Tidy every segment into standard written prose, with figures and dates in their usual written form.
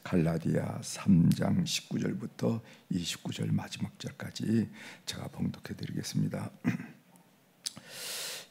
갈라디아 3장 19절부터 29절 마지막 절까지 제가 봉독해 드리겠습니다.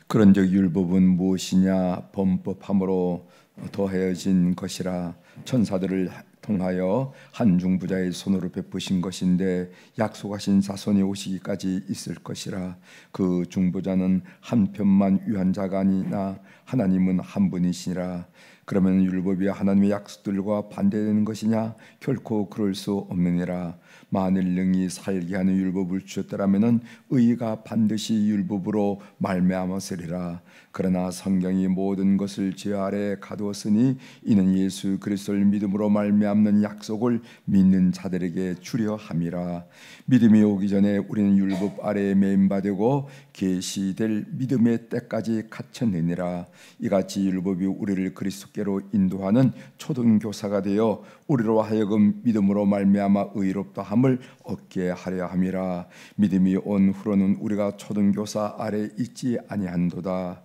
그런즉 율법은 무엇이냐? 범법함으로 더하여진 것이라. 천사들을 통하여 한중부자의 손으로 베푸신 것인데 약속하신 자손이 오시기까지 있을 것이라. 그 중보자는 한 편만 위한 자가 아니나 하나님은 한 분이시니라. 그러면 율법이 하나님의 약속들과 반대되는 것이냐? 결코 그럴 수 없느니라. 만일 능히 살게 하는 율법을 주셨더라면 의가 반드시 율법으로 말미암았으리라. 그러나 성경이 모든 것을 죄 아래 가두었으니 이는 예수 그리스도를 믿음으로 말미암는 약속을 믿는 자들에게 주려 함이라. 믿음이 오기 전에 우리는 율법 아래에 매임받고 계시될 믿음의 때까지 갇혔느니라. 이같이 율법이 우리를 그리스도께로 인도하는 초등교사가 되어 우리로 하여금 믿음으로 말미암아 의롭다 함을 얻게 하려 함이라. 믿음이 온 후로는 우리가 초등교사 아래 있지 아니한도다.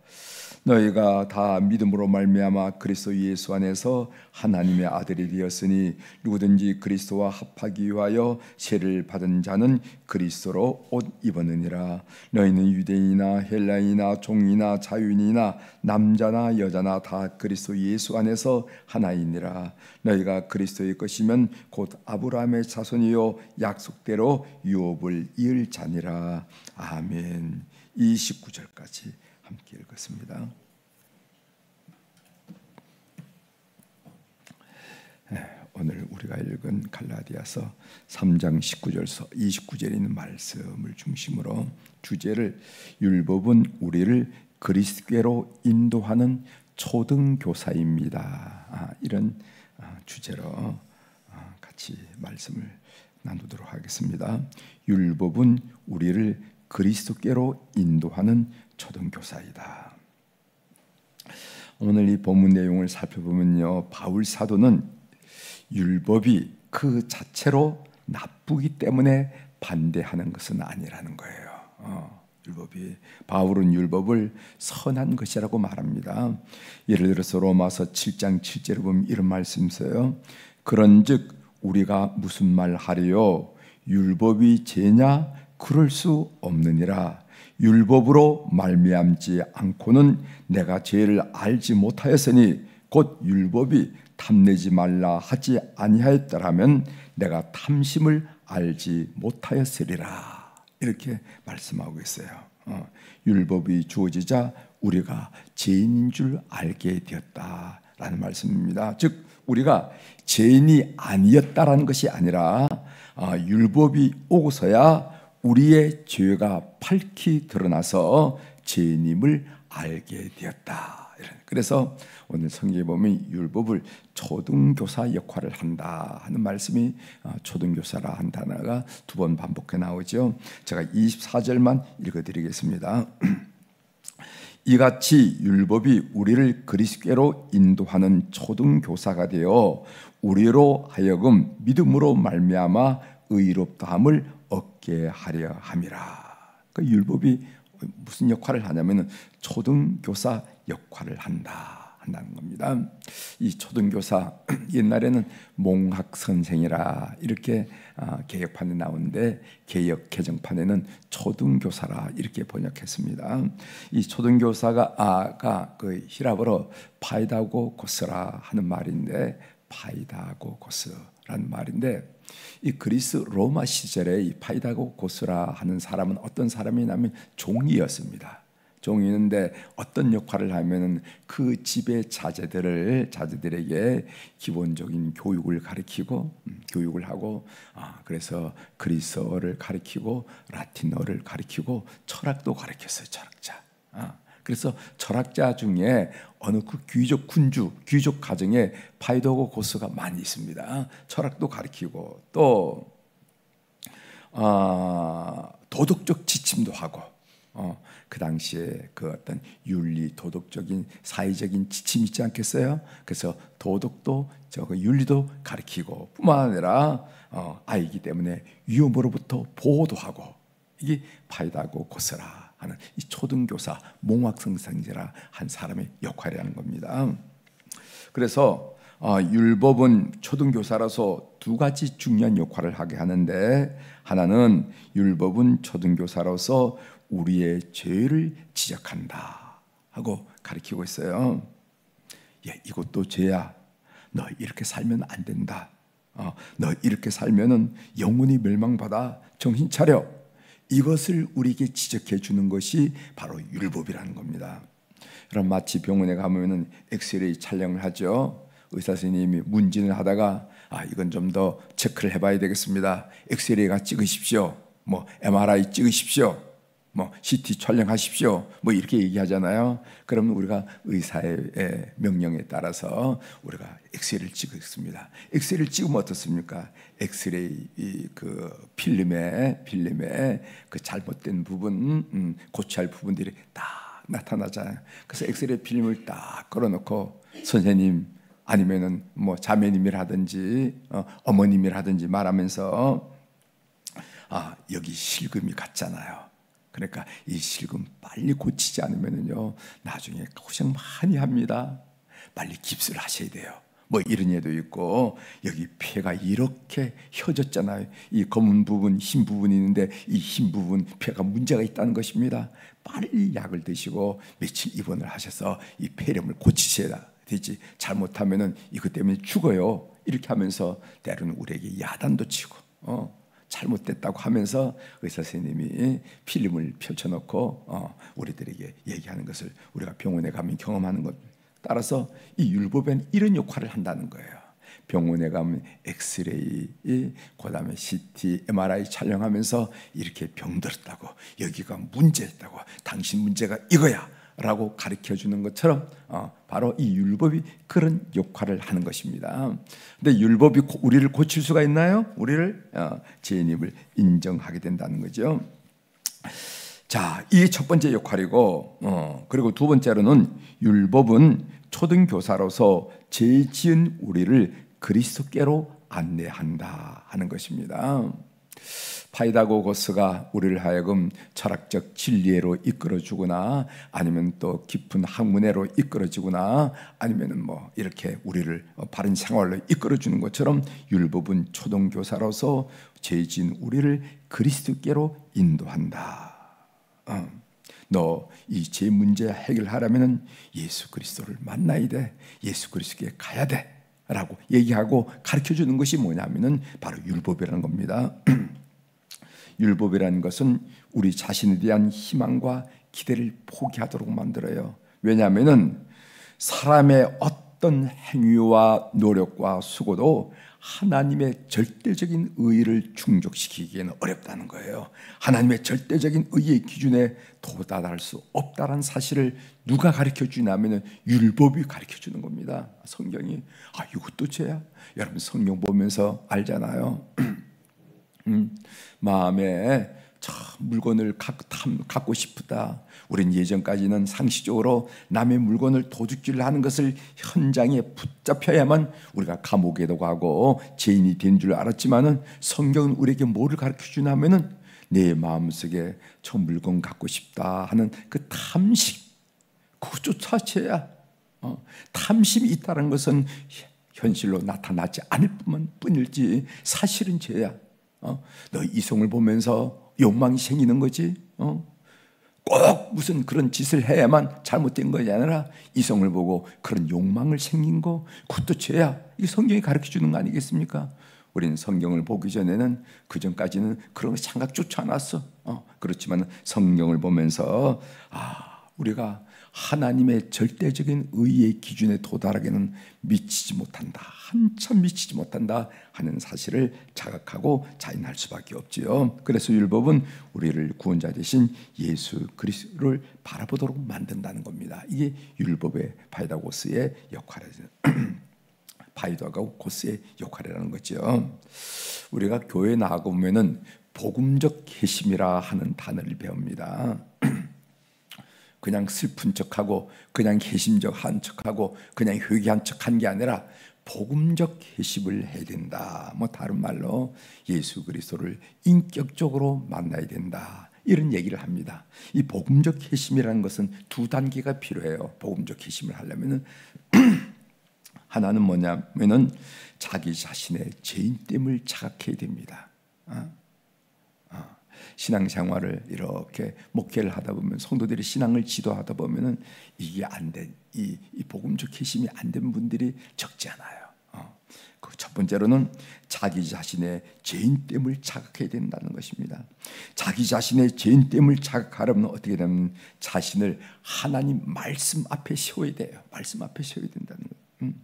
너희가 다 믿음으로 말미암아 그리스도 예수 안에서 하나님의 아들이 되었으니 누구든지 그리스도와 합하기 위하여 세를 받은 자는 그리스도로 옷 입었느니라. 너희는 유대인이나 헬라인이나 종이나 자유인이나 남자나 여자나 다 그리스도 예수 안에서 하나이니라. 너희가 그리스도의 것이면 곧 아브라함의 자손이요 약속대로 유업을 이을 자니라. 아멘. 29절까지 함께 읽었습니다. 오늘 우리가 읽은 갈라디아서 3장 19절서 29절에 있는 말씀을 중심으로 주제를 율법은 우리를 그리스도께로 인도하는 초등교사입니다. 이런 주제로 같이 말씀을 나누도록 하겠습니다. 율법은 우리를 그리스도께로 인도하는 초등교사이다. 오늘 이 본문 내용을 살펴보면요, 바울 사도는 율법이 그 자체로 나쁘기 때문에 반대하는 것은 아니라는 거예요. 바울은 율법을 선한 것이라고 말합니다. 예를 들어서 로마서 7장 7절에 보면 이런 말씀이 있어요. 그런즉 우리가 무슨 말 하리요? 율법이 죄냐? 그럴 수 없느니라. 율법으로 말미암지 않고는 내가 죄를 알지 못하였으니 곧 율법이 탐내지 말라 하지 아니하였더라면 내가 탐심을 알지 못하였으리라. 이렇게 말씀하고 있어요. 율법이 주어지자 우리가 죄인인 줄 알게 되었다라는 말씀입니다. 즉 우리가 죄인이 아니었다라는 것이 아니라 율법이 오고서야 우리의 죄가 밝히 드러나서 죄인임을 알게 되었다. 그래서 오늘 성경에 보면 율법을 초등교사 역할을 한다 하는 말씀이 초등교사라 한 단어가 두 번 반복해 나오죠. 제가 24절만 읽어드리겠습니다. 이같이 율법이 우리를 그리스도께로 인도하는 초등교사가 되어 우리로 하여금 믿음으로 말미암아 의롭다함을 얻게 하려 함이라. 그 율법이 무슨 역할을 하냐면 초등교사 역할을 한다는 겁니다. 이 초등교사 옛날에는 몽학 선생이라 이렇게 개혁판에 나오는데 개역 개정판에는 초등교사라 이렇게 번역했습니다. 이 초등교사가 그 히라보로 파이다고 고스라 하는 말인데 파이다고 고스라는 말인데 이 그리스 로마 시절에 이 파이다고 고스라 하는 사람은 어떤 사람이냐면 종이었습니다. 종이는데 어떤 역할을 하면은 그 집의 자제들에게 기본적인 교육을 가르치고 교육을 하고 그래서 그리스어를 가르치고 라틴어를 가르치고 철학도 가르쳤어요. 철학자. 그래서 철학자 중에 어느 그 귀족 가정에 파이다고 고스가 많이 있습니다. 철학도 가르치고 또 도덕적 지침도 하고 그 당시에 그 어떤 윤리 도덕적인 사회적인 지침이 있지 않겠어요? 그래서 도덕도 윤리도 가르치고 뿐만 아니라 아이기 때문에 위험으로부터 보호도 하고 이게 파이다고 고스라 하는 이 초등교사 몽학선생이라 한 사람의 역할이라는 겁니다. 그래서 율법은 초등교사로서 두 가지 중요한 역할을 하게 하는데, 하나는 율법은 초등교사로서 우리의 죄를 지적한다 하고 가르치고 있어요. 이것도 죄야. 너 이렇게 살면 안 된다. 너 이렇게 살면은 영혼이 멸망받아. 정신 차려. 이것을 우리에게 지적해 주는 것이 바로 율법이라는 겁니다. 그럼 마치 병원에 가면은 엑스레이 촬영을 하죠. 의사 선생님이 문진을 하다가 이건 좀 더 체크를 해봐야 되겠습니다. 엑스레이가 찍으십시오. MRI 찍으십시오. CT 촬영하십시오. 이렇게 얘기하잖아요. 그러면 우리가 의사의 명령에 따라서 우리가 엑스레이를 찍습니다. 엑스레이를 찍으면 어떻습니까? 엑스레이 그 필름에 그 잘못된 부분, 고쳐야 할 부분들이 딱 나타나잖아요. 그래서 엑스레이 필름을 딱 걸어놓고 선생님 아니면은 자매님이라든지 어머님이라든지 말하면서 여기 실금이 갔잖아요. 그러니까 이 실금 빨리 고치지 않으면은요 나중에 고생 많이 합니다. 빨리 깁스를 하셔야 돼요. 이런 예도 있고, 여기 폐가 이렇게 혀졌잖아요. 이 검은 부분, 흰 부분이 있는데 이 흰 부분 폐가 문제가 있다는 것입니다. 빨리 약을 드시고 며칠 입원을 하셔서 이 폐렴을 고치셔야 되지. 잘못하면은 이것 때문에 죽어요. 이렇게 하면서 때로는 우리에게 야단도 치고 잘못됐다고 하면서 의사 선생님이 필름을 펼쳐놓고 우리들에게 얘기하는 것을 우리가 병원에 가면 경험하는 것. 따라서 이 율법에는 이런 역할을 한다는 거예요. 병원에 가면 엑스레이, 그다음에 CT, MRI 촬영하면서 이렇게 병들었다고, 여기가 문제였다고, 당신 문제가 이거야 라고 가르쳐주는 것처럼 바로 이 율법이 그런 역할을 하는 것입니다. 근데 율법이 우리를 고칠 수가 있나요? 우리를 죄인임을 인정하게 된다는 거죠. 자, 이게 첫 번째 역할이고, 그리고 두 번째로는 율법은 초등교사로서 죄 지은 우리를 그리스도께로 안내한다 하는 것입니다. 파이다고거스가 우리를 하여금 철학적 진리로 이끌어주거나, 아니면 또 깊은 학문회로 이끌어주거나, 아니면은 이렇게 우리를 바른 생활로 이끌어주는 것처럼 율법은 초등교사로서 죄 지은 우리를 그리스도께로 인도한다. 너 이 죄 문제 해결하려면 예수 그리스도를 만나야 돼. 예수 그리스도께 가야 돼 라고 얘기하고 가르쳐주는 것이 뭐냐면은 바로 율법이라는 겁니다. 율법이라는 것은 우리 자신에 대한 희망과 기대를 포기하도록 만들어요. 왜냐하면은 사람의 어떤 행위와 노력과 수고도 하나님의 절대적인 의의를 충족시키기에는 어렵다는 거예요. 하나님의 절대적인 의의 기준에 도달할 수 없다는 사실을 누가 가르쳐 주냐면 율법이 가르쳐 주는 겁니다. 성경이. 이것도 죄야. 여러분 성경 보면서 알잖아요. 마음에 물건을 갖고 싶다. 우린 예전까지는 상식적으로 남의 물건을 도둑질을 하는 것을 현장에 붙잡혀야만 우리가 감옥에도 가고 죄인이 된 줄 알았지만은 성경은 우리에게 뭐를 가르쳐 주냐면은 내 마음속에 저 물건 갖고 싶다 하는 그 탐심, 그것조차 죄야. 탐심이 있다는 것은 현실로 나타나지 않을 뿐일지 사실은 죄야. 너 이성을 보면서 욕망이 생기는 거지. 꼭 무슨 그런 짓을 해야만 잘못된 것이 아니라 이성을 보고 그런 욕망을 생긴 거, 그것도 죄야. 이게 성경이 가르쳐 주는 거 아니겠습니까? 우리는 성경을 보기 전에는, 그 전까지는 그런 생각조차 않았어. 그렇지만 성경을 보면서 우리가 하나님의 절대적인 의의 기준에 도달하기는 미치지 못한다, 한참 미치지 못한다 하는 사실을 자각하고 자인할 수밖에 없지요. 그래서 율법은 우리를 구원자 되신 예수 그리스도를 바라보도록 만든다는 겁니다. 이게 율법의 파이다고스의 역할이죠. 파이다고스의 역할이라는 거죠. 우리가 교회에 나가 보면은 복음적 회심이라 하는 단어를 배웁니다. 그냥 슬픈 척하고 그냥 개심적한 척하고 그냥 회개한 척한 게 아니라 복음적 회심을 해야 된다. 다른 말로 예수 그리스도를 인격적으로 만나야 된다. 이런 얘기를 합니다. 이 복음적 회심이라는 것은 두 단계가 필요해요. 복음적 회심을 하려면은 하나는 뭐냐면은 자기 자신의 죄인됨을 자각해야 됩니다. 신앙생활을 이렇게 목회를 하다 보면, 성도들이 신앙을 지도하다 보면은 이게 안 된, 이 복음적 회심이 안 된 분들이 적지 않아요. 그 첫 번째로는 자기 자신의 죄인됨을 자각해야 된다는 것입니다. 자기 자신의 죄인됨을 자각하려면 어떻게 되면 자신을 하나님 말씀 앞에 세워야 돼요. 말씀 앞에 세워야 된다는 거예요.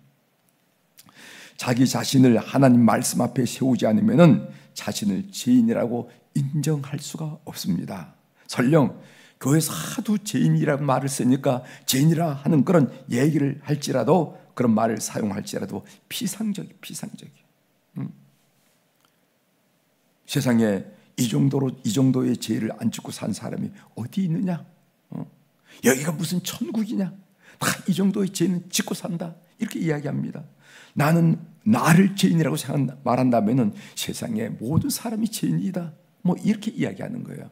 자기 자신을 하나님 말씀 앞에 세우지 않으면은 자신을 죄인이라고 인정할 수가 없습니다. 설령 교회에서 하도 죄인이라는 말을 쓰니까 죄인이라 하는 그런 얘기를 할지라도, 그런 말을 사용할지라도 피상적이. 세상에 이 정도의 죄를 안 짓고 산 사람이 어디 있느냐? 여기가 무슨 천국이냐? 다 이 정도의 죄는 짓고 산다, 이렇게 이야기합니다. 나는 나를 죄인이라고 말한다면은 세상에 모든 사람이 죄인이다, 뭐 이렇게 이야기하는 거예요.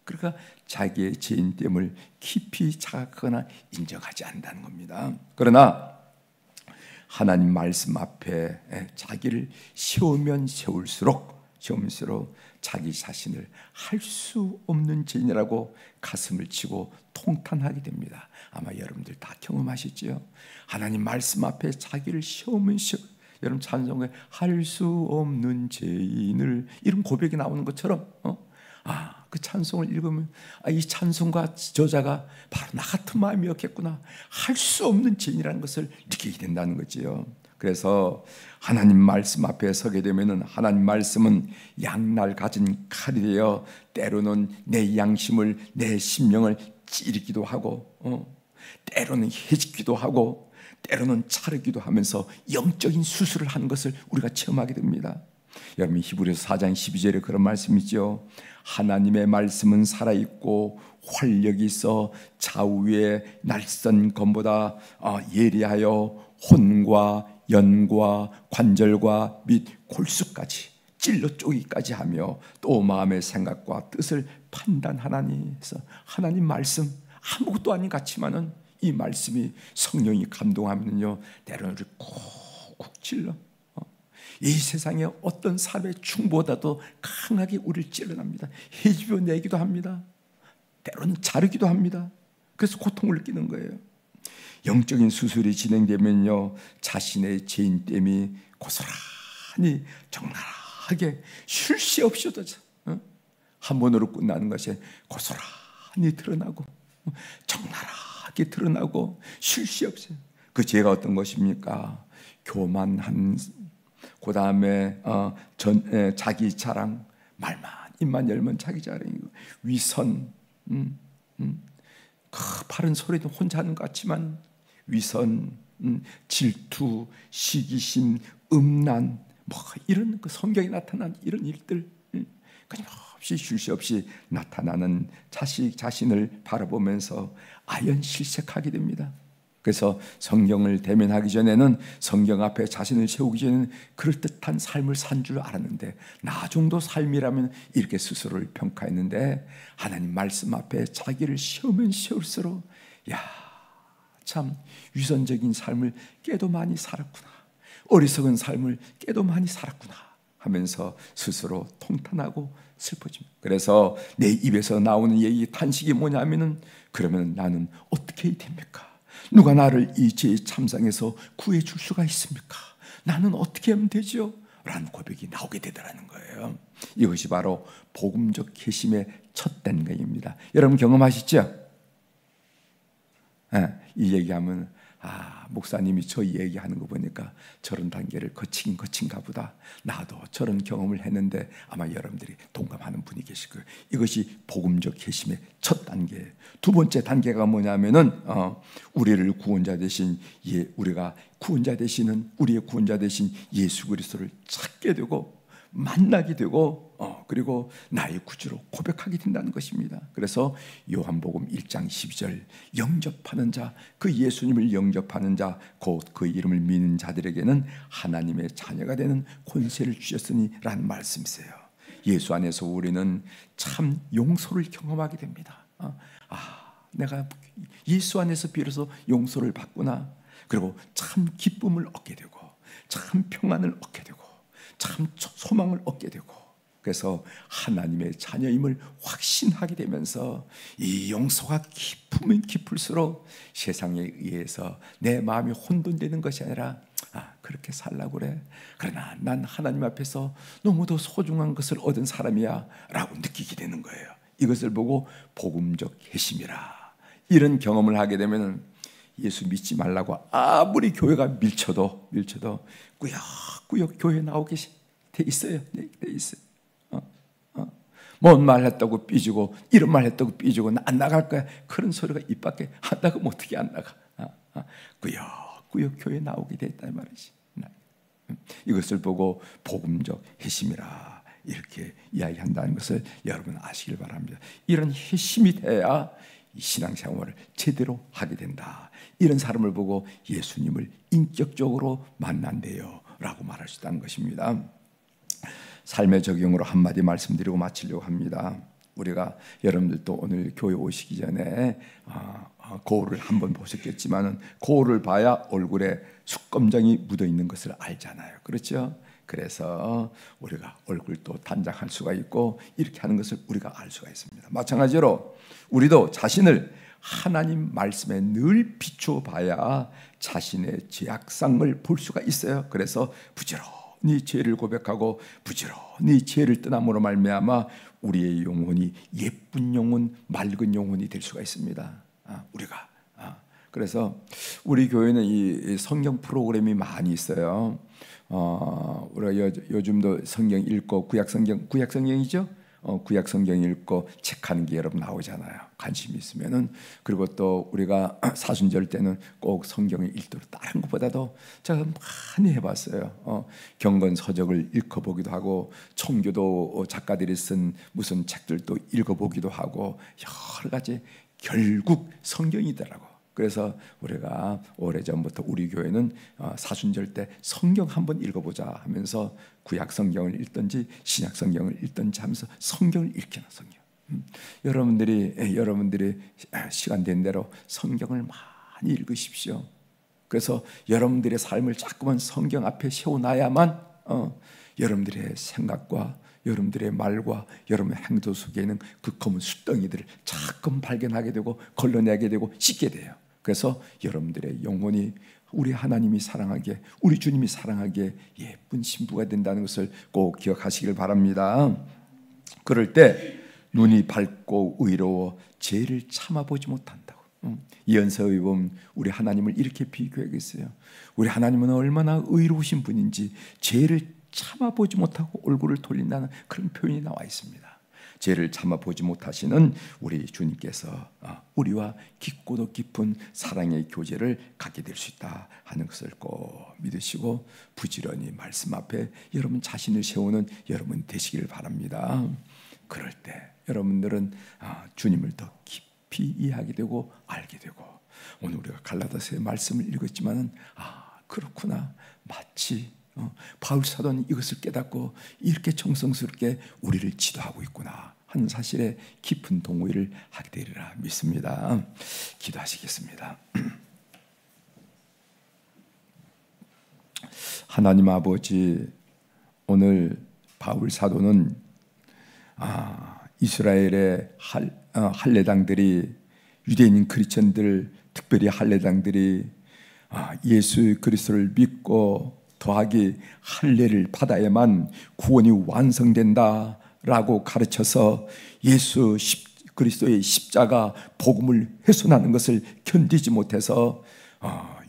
그러니까 자기의 죄인됨을 깊이 자각하거나 인정하지 않는다는 겁니다. 그러나 하나님 말씀 앞에 자기를 세우면 세울수록 자기 자신을 할 수 없는 죄인이라고 가슴을 치고 통탄하게 됩니다. 아마 여러분들 다 경험하셨죠? 하나님 말씀 앞에 자기를 세우면 여러분 찬송에 할 수 없는 죄인을, 이런 고백이 나오는 것처럼 그 찬송을 읽으면 이 찬송가 저자가 바로 나 같은 마음이었겠구나, 할 수 없는 죄인이라는 것을 느끼게 된다는 거지요. 그래서 하나님 말씀 앞에 서게 되면은 하나님 말씀은 양날 가진 칼이 되어 때로는 내 양심을, 내 심령을 찌르기도 하고, 때로는 해집기도 하고, 때로는 자르기도 하면서 영적인 수술을 하는 것을 우리가 체험하게 됩니다. 여러분 히브리서 4장 12절에 그런 말씀이 있죠. 하나님의 말씀은 살아있고 활력이 있어 좌우의 날선 검보다 예리하여 혼과 연과 관절과 및 골수까지 찔러 쪼기까지 하며 또 마음의 생각과 뜻을 판단하나니 해서, 하나님 말씀 아무것도 아닌 같지만은 이 말씀이 성령이 감동하면요 때로는 우리 쿡쿡 찔러 이 세상의 어떤 삶의 충보다도 강하게 우리를 찔러납니다. 해집어 내기도 합니다. 때로는 자르기도 합니다. 그래서 고통을 느끼는 거예요. 영적인 수술이 진행되면요 자신의 죄인됨이 고스란히 적나라하게 쉴 새 없이 한 번으로 끝나는 것이 고스란히 드러나고 적나라하게 드러나고 쉴 새 없어요. 그 죄가 어떤 것입니까? 교만한, 그 다음에 자기 자랑, 말만 입만 열면 자기 자랑이고, 위선, 바른 소리도 혼자 하는 것 같지만 위선, 질투, 시기심, 음란, 뭐 이런 그 성경에 나타난 이런 일들 끊임없이 쉴 새 없이 나타나는 자신을 바라보면서 아연실색하게 됩니다. 그래서 성경을 대면하기 전에는, 성경 앞에 자신을 세우기 전에는 그럴듯한 삶을 산 줄 알았는데, 나 정도 삶이라면 이렇게 스스로를 평가했는데, 하나님 말씀 앞에 자기를 세우면 세울수록 참 위선적인 삶을 꽤도 많이 살았구나, 어리석은 삶을 꽤도 많이 살았구나 하면서 스스로 통탄하고 슬퍼집니다. 그래서 내 입에서 나오는 얘기, 탄식이 뭐냐면은, 그러면 나는 어떻게 해야 됩니까? 누가 나를 이 죄의 참상에서 구해줄 수가 있습니까? 나는 어떻게 하면 되죠? 라는 고백이 나오게 되더라는 거예요. 이것이 바로 복음적 회심의 첫 단계입니다. 여러분 경험하시죠? 이 얘기하면 목사님이 저 얘기하는 거 보니까 저런 단계를 거친가 보다, 나도 저런 경험을 했는데 아마 여러분들이 동감하는 분이 계실 거예요. 이것이 복음적 회심의 첫 단계예요. 두 번째 단계가 뭐냐면은 우리를 구원자 되신 우리가 구원자 되시는, 우리의 구원자 되신 예수 그리스도를 찾게 되고 만나게 되고 그리고 나의 구주로 고백하게 된다는 것입니다. 그래서 요한복음 1장 12절, 영접하는 자, 그 예수님을 영접하는 자, 곧 그 이름을 믿는 자들에게는 하나님의 자녀가 되는 권세를 주셨으니 라는 말씀이세요. 예수 안에서 우리는 참 용서를 경험하게 됩니다. 내가 예수 안에서 비로소 용서를 받구나. 그리고 참 기쁨을 얻게 되고 참 평안을 얻게 되고 참 소망을 얻게 되고, 그래서 하나님의 자녀임을 확신하게 되면서 이 용서가 깊으면 깊을수록 세상에 의해서 내 마음이 혼돈되는 것이 아니라 그렇게 살라고 그래, 그러나 난 하나님 앞에서 너무도 소중한 것을 얻은 사람이야 라고 느끼게 되는 거예요. 이것을 보고 복음적 회심이라, 이런 경험을 하게 되면 예수 믿지 말라고 아무리 교회가 밀쳐도 꾸역꾸역 교회 나오게 돼 있어요. 돼 있어요. 뭔 말 했다고 삐지고 이런 말 했다고 삐지고 나 안 나갈 거야, 그런 소리가 입 밖에 안 나가면 어떻게 안 나가. 꾸역꾸역 교회 나오게 됐다 이 말이지. 이것을 보고 복음적 회심이라 이렇게 이야기한다는 것을 여러분 아시길 바랍니다. 이런 회심이 돼야 신앙생활을 제대로 하게 된다. 이런 사람을 보고 예수님을 인격적으로 만난대요 라고 말할 수 있다는 것입니다. 삶의 적용으로 한마디 말씀드리고 마치려고 합니다. 우리가 여러분들도 오늘 교회 오시기 전에 거울을 한번 보셨겠지만 거울을 봐야 얼굴에 숯검장이 묻어있는 것을 알잖아요. 그렇죠? 그래서 우리가 얼굴도 단장할 수가 있고 이렇게 하는 것을 우리가 알 수가 있습니다. 마찬가지로 우리도 자신을 하나님 말씀에 늘 비추어 봐야 자신의 죄악상을 볼 수가 있어요. 그래서 부지런히 죄를 고백하고 부지런히 죄를 떠남으로 말미암아 우리의 영혼이 예쁜 영혼, 맑은 영혼이 될 수가 있습니다. 우리가 그래서 우리 교회는 이 성경 프로그램이 많이 있어요. 우리가 요즘도 성경 읽고 구약 성경이죠. 구약 성경 읽고 책하는 게 여러분 나오잖아요. 관심이 있으면은. 그리고 또 우리가 사순절 때는 꼭 성경을 읽도록, 다른 것보다도 제가 많이 해봤어요. 경건 서적을 읽어보기도 하고 청교도 작가들이 쓴 무슨 책들도 읽어보기도 하고 여러 가지, 결국 성경이더라고. 그래서 우리가 오래전부터 우리 교회는 사순절 때 성경 한번 읽어보자 하면서 구약 성경을 읽든지 신약 성경을 읽든지 하면서 성경을 읽기나 성경. 여러분들이 시간 된 대로 성경을 많이 읽으십시오. 그래서 여러분들의 삶을 자꾸만 성경 앞에 세워놔야만 여러분들의 생각과 여러분들의 말과 여러분의 행동 속에는 그 검은 숫덩이들을 자꾸 발견하게 되고 걸러내게 되고 씻게 돼요. 그래서 여러분들의 영혼이 우리 하나님이 사랑하게, 우리 주님이 사랑하게 예쁜 신부가 된다는 것을 꼭 기억하시길 바랍니다. 그럴 때 눈이 밝고 의로워 죄를 참아보지 못한다고. 이언서에 보면 우리 하나님을 이렇게 비교하겠어요. 우리 하나님은 얼마나 의로우신 분인지 죄를 참아보지 못하고 얼굴을 돌린다는 그런 표현이 나와 있습니다. 죄를 참아보지 못하시는 우리 주님께서 우리와 깊고도 깊은 사랑의 교제를 갖게 될 수 있다 하는 것을 꼭 믿으시고 부지런히 말씀 앞에 여러분 자신을 세우는 여러분 되시길 바랍니다. 그럴 때 여러분들은 주님을 더 깊이 이해하게 되고 알게 되고, 오늘 우리가 갈라디아서의 말씀을 읽었지만은 그렇구나, 마치 바울 사도는 이것을 깨닫고 이렇게 정성스럽게 우리를 지도하고 있구나 하는 사실에 깊은 동의를 하게 되리라 믿습니다. 기도하시겠습니다. 하나님 아버지, 오늘 바울 사도는 이스라엘의 할례당들이, 유대인 크리스천들, 특별히 할례당들이 예수 그리스도를 믿고 더하기 할례를 받아야만 구원이 완성된다라고 가르쳐서 예수 그리스도의 십자가 복음을 훼손하는 것을 견디지 못해서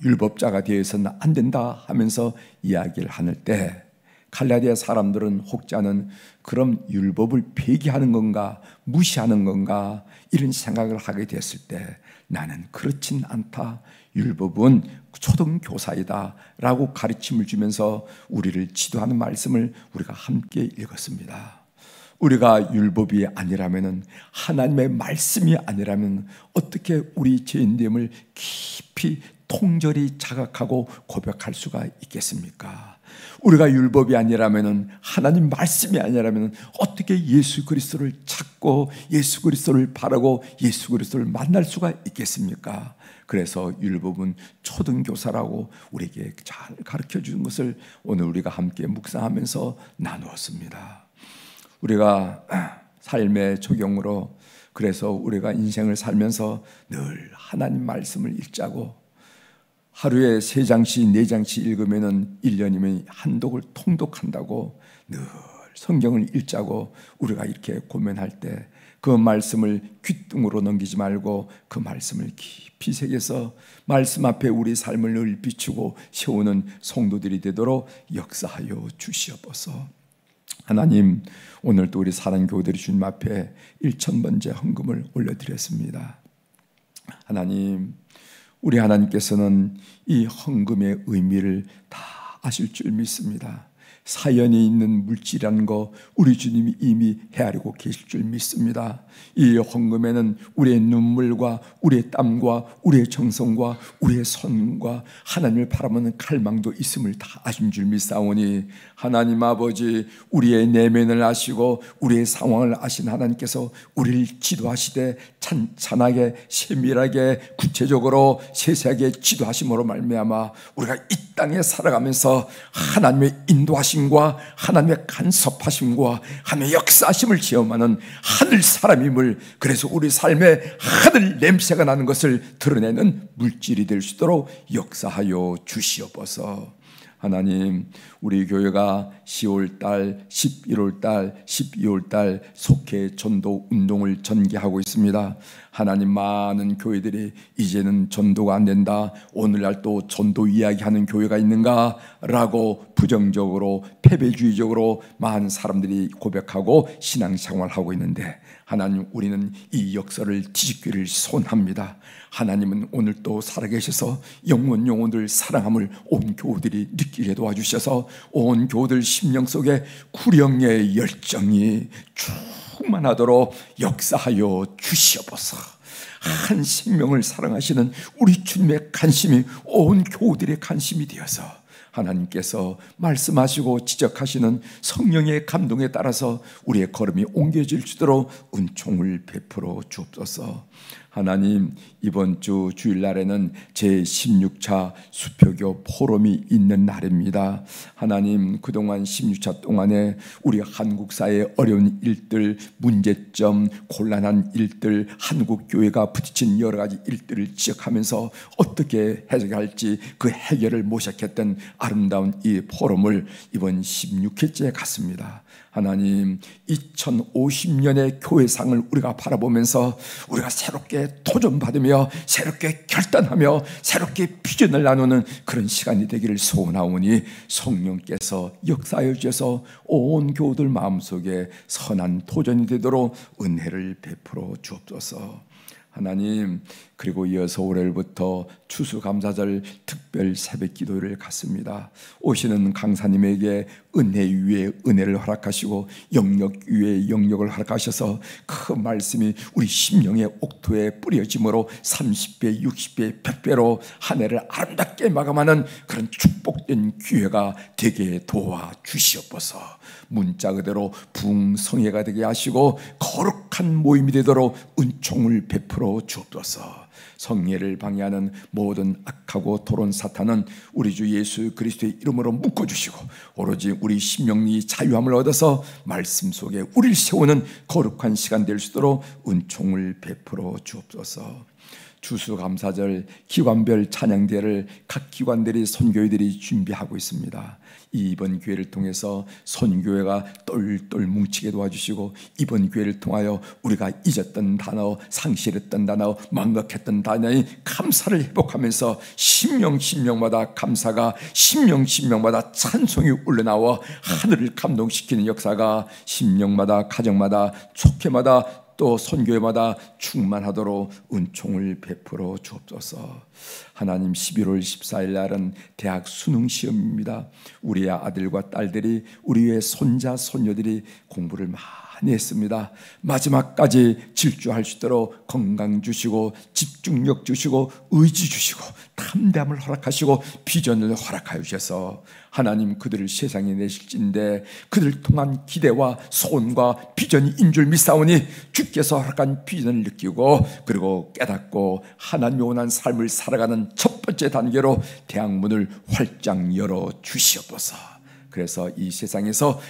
율법자가 되어서는 안 된다 하면서 이야기를 하는 때, 갈라디아 사람들은, 혹자는 그럼 율법을 폐기하는 건가, 무시하는 건가, 이런 생각을 하게 됐을 때 나는 그렇진 않다, 율법은 초등교사이다 라고 가르침을 주면서 우리를 지도하는 말씀을 우리가 함께 읽었습니다. 우리가 율법이 아니라면, 하나님의 말씀이 아니라면 어떻게 우리 죄인됨을 깊이 통절히 자각하고 고백할 수가 있겠습니까? 우리가 율법이 아니라면은, 하나님 말씀이 아니라면은 어떻게 예수 그리스도를 찾고 예수 그리스도를 바라고 예수 그리스도를 만날 수가 있겠습니까? 그래서 율법은 초등교사라고 우리에게 잘 가르쳐 주는 것을 오늘 우리가 함께 묵상하면서 나누었습니다. 우리가 삶의 적용으로, 그래서 우리가 인생을 살면서 늘 하나님 말씀을 읽자고, 하루에 3장씩 4장씩 읽으면 1년이면 한 독을 통독한다고 늘 성경을 읽자고 우리가 이렇게 고민할 때, 그 말씀을 귓등으로 넘기지 말고 그 말씀을 깊이 새겨서 말씀 앞에 우리 삶을 늘 비추고 세우는 성도들이 되도록 역사하여 주시옵소서. 하나님, 오늘도 우리 사랑교우들이 주님 앞에 1000번째 헌금을 올려드렸습니다. 하나님, 우리 하나님께서는 이 헌금의 의미를 다 아실 줄 믿습니다. 사연이 있는 물질이라는 거 우리 주님이 이미 헤아리고 계실 줄 믿습니다. 이 헌금에는 우리의 눈물과 우리의 땀과 우리의 정성과 우리의 손과 하나님을 바라보는 갈망도 있음을 다 아신 줄 믿사오니, 하나님 아버지, 우리의 내면을 아시고 우리의 상황을 아신 하나님께서 우리를 지도하시되 찬찬하게 세밀하게 구체적으로 세세하게 지도하심으로 말미암아 우리가 이 땅에 살아가면서 하나님의 인도하심과 하나님의 간섭하심과 하나님의 역사하심을 체험하는 하늘 사람임을, 그래서 우리 삶에 하늘 냄새가 나는 것을 드러내는 물질이 될 수 있도록 역사하여 주시옵소서. 하나님, 우리 교회가 10월달, 11월달, 12월달 속회 전도 운동을 전개하고 있습니다. 하나님, 많은 교회들이 이제는 전도가 안 된다, 오늘날 또 전도 이야기하는 교회가 있는가 라고 부정적으로 패배주의적으로 많은 사람들이 고백하고 신앙생활하고 있는데, 하나님, 우리는 이 역사를 뒤집기를 소원합니다. 하나님은 오늘 또 살아계셔서 영혼을 사랑함을 온 교우들이 느끼게 도와주셔서 온 교우들 심령 속에 구령의 열정이 충만하도록 역사하여 주시옵소서. 한 생명을 사랑하시는 우리 주님의 관심이 온 교우들의 관심이 되어서 하나님께서 말씀하시고 지적하시는 성령의 감동에 따라서 우리의 걸음이 옮겨질 수 있도록 은총을 베풀어 주옵소서. 하나님, 이번 주 주일날에는 제16차 수표교 포럼이 있는 날입니다. 하나님, 그동안 16차 동안에 우리 한국 사회의 어려운 일들, 문제점, 곤란한 일들, 한국 교회가 부딪힌 여러 가지 일들을 지적하면서 어떻게 해결할지 그 해결을 모색했던 아름다운 이 포럼을 이번 16회째에 갔습니다. 하나님, 2050년의 교회상을 우리가 바라보면서 우리가 새롭게 도전받으며 새롭게 결단하며 새롭게 비전을 나누는 그런 시간이 되기를 소원하오니, 성령께서 역사하여 주셔서 온 교우들 마음속에 선한 도전이 되도록 은혜를 베풀어 주옵소서. 하나님, 그리고 이어서 올해부터 추수감사절 특별 새벽 기도를 갖습니다. 오시는 강사님에게 은혜 위에 은혜를 허락하시고 영역 위에 영역을 허락하셔서 그 말씀이 우리 심령의 옥토에 뿌려짐으로 30배, 60배, 100배로 한 해를 아름답게 마감하는 그런 축복된 기회가 되게 도와주시옵소서. 문자 그대로 부흥성회가 되게 하시고 거룩한 모임이 되도록 은총을 베풀어 주옵소서. 성례를 방해하는 모든 악하고 도론 사탄은 우리 주 예수 그리스도의 이름으로 묶어주시고 오로지 우리 심령이 자유함을 얻어서 말씀 속에 우리를 세우는 거룩한 시간 될 수 있도록 은총을 베풀어 주옵소서. 추수감사절 기관별 찬양대를 각 기관들이 선교회들이 준비하고 있습니다. 이번 기회를 통해서 선교회가 똘똘 뭉치게 도와주시고, 이번 기회를 통하여 우리가 잊었던 단어, 상실했던 단어, 망각했던 단어의 감사를 회복하면서 심령마다 감사가, 심령마다 찬송이 올라나와 하늘을 감동시키는 역사가 심령마다, 가정마다, 촉회마다 또 선교회마다 충만하도록 은총을 베풀어 주옵소서. 하나님, 11월 14일 날은 대학 수능시험입니다. 우리의 아들과 딸들이, 우리의 손자, 손녀들이 공부를 많이 많이 했습니다. 마지막까지 질주할 수 있도록 건강 주시고 집중력 주시고 의지 주시고 담대함을 허락하시고 비전을 허락하여 주셔서 하나님 그들을 세상에 내실진데 그들 통한 기대와 소원과 비전이 인줄 믿사오니 주께서 허락한 비전을 느끼고 그리고 깨닫고 하나님이 원한 삶을 살아가는 첫 번째 단계로 대학문을 활짝 열어 주시옵소서. 그래서 이 세상에서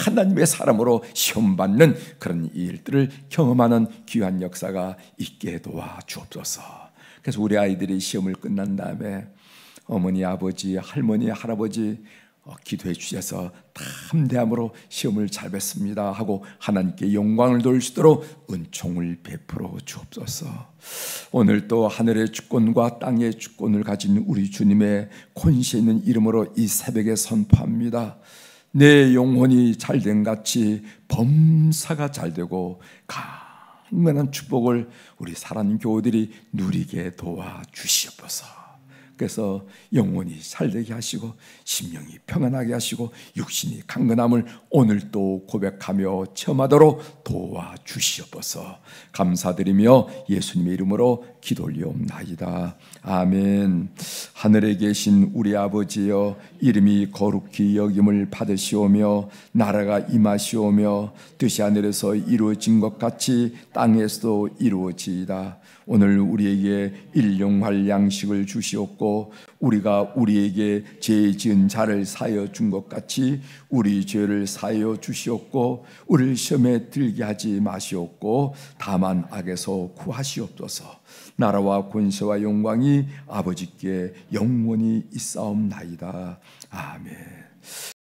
하나님의 사람으로 시험받는 그런 일들을 경험하는 귀한 역사가 있게 도와 주옵소서. 그래서 우리 아이들이 시험을 끝난 다음에 어머니, 아버지, 할머니, 할아버지 기도해 주셔서 담대함으로 시험을 잘 뵀습니다 하고 하나님께 영광을 돌릴 수 있도록 은총을 베풀어 주옵소서. 오늘 또 하늘의 주권과 땅의 주권을 가진 우리 주님의 권세 있는 이름으로 이 새벽에 선포합니다. 내 영혼이 잘된 같이 범사가 잘되고 강건한 축복을 우리 사랑하는 교우들이 누리게 도와 주시옵소서. 그래서 영혼이 잘되게 하시고 심령이 평안하게 하시고 육신이 강건함을 오늘 또 고백하며 체험하도록 도와주시옵소서. 감사드리며 예수님의 이름으로 기도 올리옵나이다. 아멘. 하늘에 계신 우리 아버지여, 이름이 거룩히 여김을 받으시오며 나라가 임하시오며 뜻이 하늘에서 이루어진 것 같이 땅에서도 이루어지이다. 오늘 우리에게 일용할 양식을 주시옵고 우리가 우리에게 죄 지은 자를 사하여 준 것 같이 우리 죄를 사하여 주시옵고 우리를 시험에 들게 하지 마시옵고 다만 악에서 구하시옵소서. 나라와 권세와 영광이 아버지께 영원히 있사옵나이다. 아멘.